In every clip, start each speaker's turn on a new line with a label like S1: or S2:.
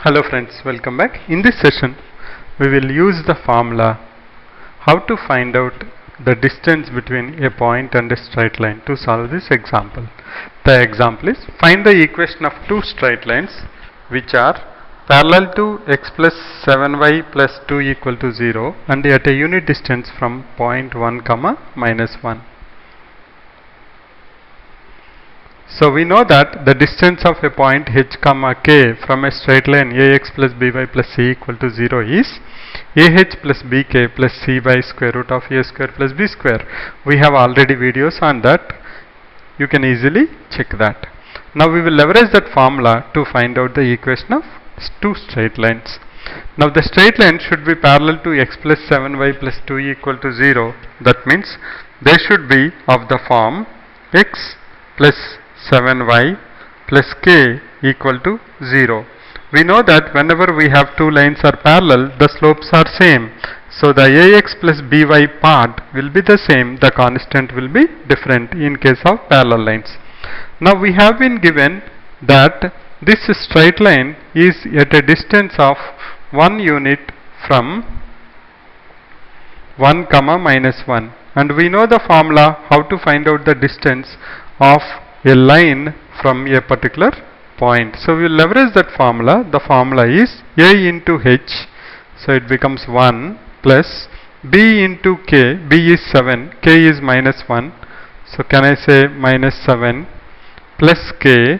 S1: Hello friends, welcome back. In this session we will use the formula how to find out the distance between a point and a straight line to solve this example. The example is find the equation of two straight lines which are parallel to x plus 7y plus 2 equal to 0 and at a unit distance from point 1 comma minus 1. So we know that the distance of a point h comma k from a straight line ax plus by plus c equal to 0 is ah plus bk plus c by square root of a square plus b square. We have already videos on that. You can easily check that. Now we will leverage that formula to find out the equation of two straight lines. Now the straight line should be parallel to x plus 7y plus 2 equal to 0. That means they should be of the form x plus 7y plus k equal to 0. We know that whenever we have two lines are parallel, the slopes are same. So the ax plus by part will be the same, the constant will be different in case of parallel lines. Now we have been given that this straight line is at a distance of 1 unit from 1 comma minus 1, and we know the formula how to find out the distance of a line from a particular point. So we will leverage that formula. The formula is a into h, so it becomes 1 plus b into k. B is 7, k is minus 1, so can I say minus 7 plus k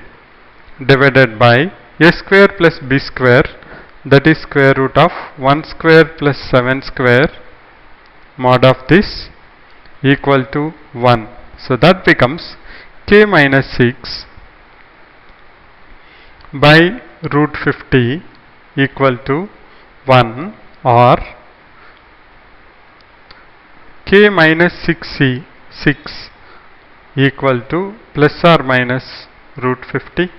S1: divided by a square plus b square, that is square root of 1 square plus 7 square mod of this equal to 1. So that becomes k minus 6 by root 50 equal to 1, or k minus 6c 6 equal to plus or minus root 50.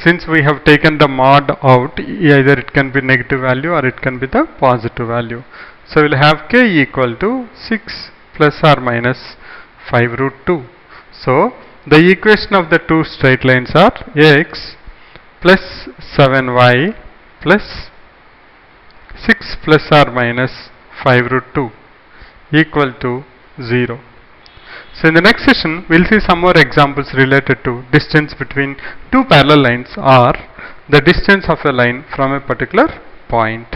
S1: Since we have taken the mod out, either it can be negative value or it can be the positive value. So we will have k equal to 6 plus or minus 5 root 2. So the equation of the two straight lines are x plus 7y plus 6 plus or minus 5 root 2 equal to 0. So in the next session we will see some more examples related to distance between two parallel lines or the distance of a line from a particular point.